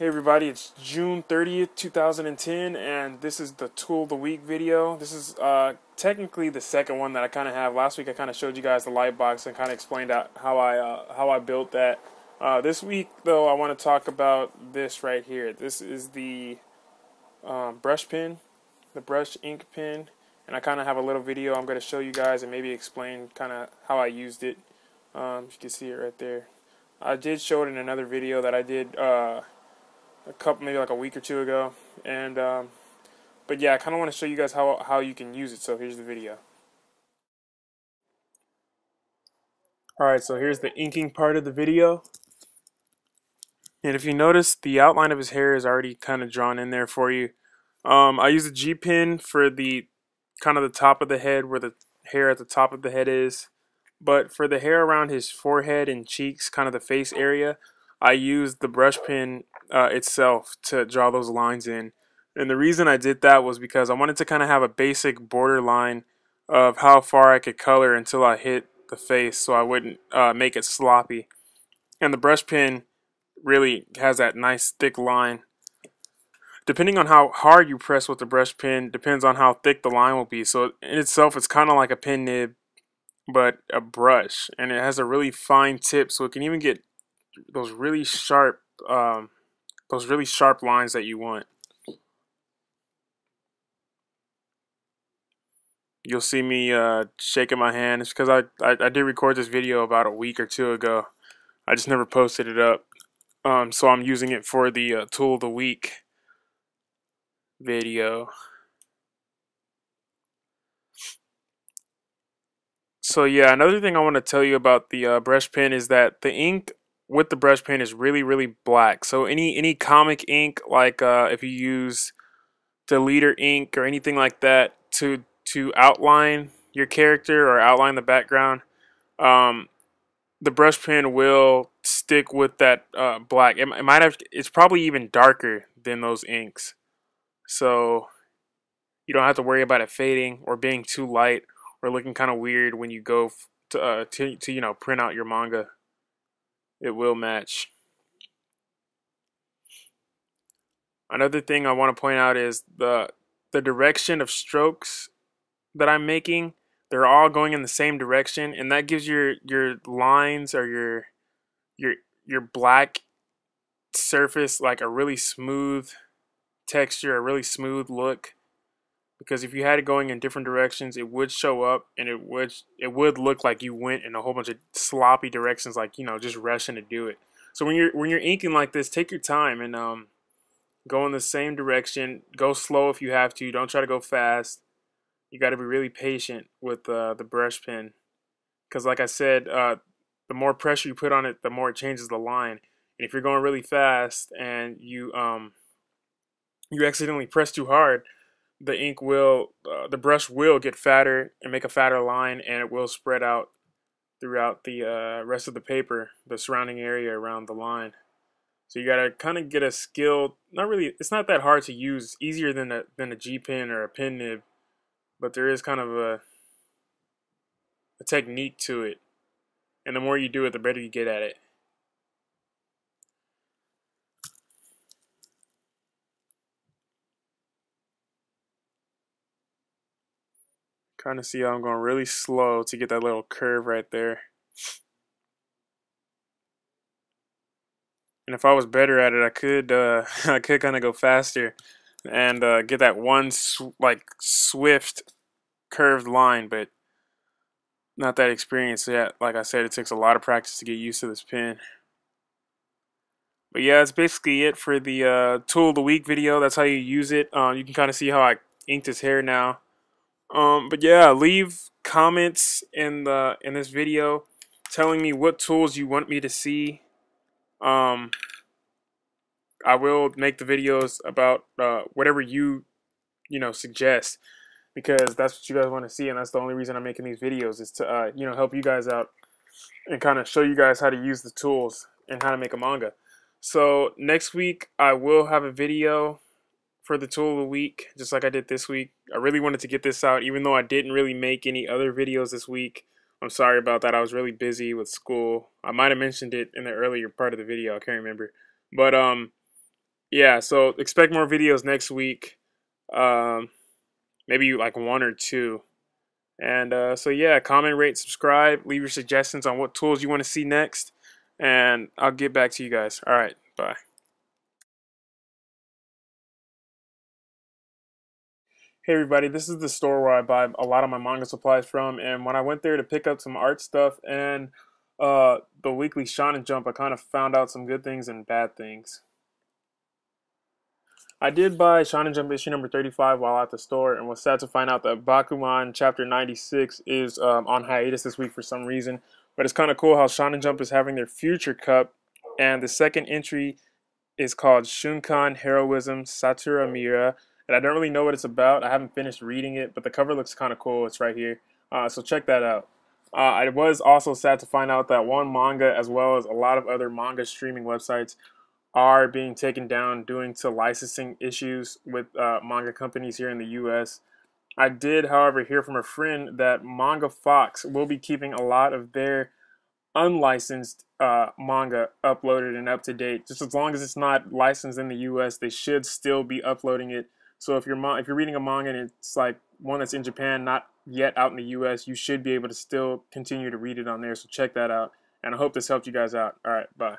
Hey everybody, it's June 30th, 2010, and this is the Tool of the Week video. This is technically the second one that I kind of have. Last week I kind of showed you guys the light box and kind of explained out how I built that. This week, though, I want to talk about this right here. This is the brush pen, the brush ink pen, and I kind of have a little video I'm going to show you guys and maybe explain kind of how I used it. You can see it right there. I did show it in another video that I did maybe like a week or two ago, and but yeah, I kind of want to show you guys how you can use it. So here's the video. Alright, so here's the inking part of the video, and if you notice, the outline of his hair is already kind of drawn in there for you. I use a G pen for the kind of the top of the head, where the hair at the top of the head is, but for the hair around his forehead and cheeks, kind of the face area, I used the brush pen itself to draw those lines in. And the reason I did that was because I wanted to kind of have a basic borderline of how far I could color until I hit the face, so I wouldn't make it sloppy. And the brush pen really has that nice thick line. Depending on how hard you press with the brush pen depends on how thick the line will be. So in itself, it's kind of like a pen nib, but a brush, and it has a really fine tip, so it can even get those really sharp lines that you want. You'll see me shaking my hand. It's because I did record this video about a week or two ago. I just never posted it up. So I'm using it for the Tool of the Week video. So yeah, another thing I want to tell you about the brush pen is that the ink with the brush pen is really black. So any comic ink, like if you use deleter ink or anything like that to outline your character or outline the background, the brush pen will stick with that black. It's probably even darker than those inks, so you don't have to worry about it fading or being too light or looking kind of weird when you go to you know, print out your manga. It will match. Another thing I want to point out is the direction of strokes that I'm making. They're all going in the same direction, and that gives your lines or your black surface like a really smooth texture, a really smooth look. Because if you had it going in different directions, it would show up, and it would look like you went in a whole bunch of sloppy directions, like, you know, just rushing to do it. So when you're inking like this, take your time and go in the same direction. Go slow if you have to. Don't try to go fast. You got to be really patient with the brush pen, because like I said, the more pressure you put on it, the more it changes the line. And if you're going really fast and you accidentally press too hard, the brush will get fatter and make a fatter line, and it will spread out throughout the rest of the paper, the surrounding area around the line. So you gotta kind of get a skill. It's not that hard to use. It's easier than a G pen or a pen nib, but there is kind of a technique to it, and the more you do it, the better you get at it. Kind of see how I'm going really slow to get that little curve right there. And if I was better at it, I could I could kind of go faster and get that one swift curved line, but not that experienced yet. Like I said, it takes a lot of practice to get used to this pen. But yeah, that's basically it for the Tool of the Week video. That's how you use it. You can kind of see how I inked his hair now. But yeah, leave comments in this video telling me what tools you want me to see. I will make the videos about whatever you suggest, because that's what you guys want to see, and that's the only reason I'm making these videos, is to help you guys out and kind of show you guys how to use the tools and how to make a manga. So next week I will have a video for the Tool of the Week, just like I did this week. I really wanted to get this out, even though I didn't really make any other videos this week. I'm sorry about that. I was really busy with school. I might have mentioned it in the earlier part of the video. I can't remember. But yeah, so expect more videos next week. Um, maybe like one or two. And so yeah, comment, rate, subscribe, leave your suggestions on what tools you want to see next, and I'll get back to you guys. All right, bye. Hey everybody, this is the store where I buy a lot of my manga supplies from, and when I went there to pick up some art stuff and the weekly Shonen Jump, I kind of found out some good things and bad things. I did buy Shonen Jump issue number 35 while at the store, and was sad to find out that Bakuman chapter 96 is on hiatus this week for some reason. But it's kind of cool how Shonen Jump is having their Future Cup, and the second entry is called Shunkan Heroism Satura Mira, and I don't really know what it's about. I haven't finished reading it, but the cover looks kind of cool. It's right here, so check that out. I was also sad to find out that one manga, as well as a lot of other manga streaming websites, are being taken down due to licensing issues with manga companies here in the US. I did, however, hear from a friend that Manga Fox will be keeping a lot of their unlicensed manga uploaded and up to date. Just as long as it's not licensed in the US, they should still be uploading it. So if you're reading a manga and it's like one that's in Japan, not yet out in the US, you should be able to still continue to read it on there. So check that out. And I hope this helped you guys out. All right, bye.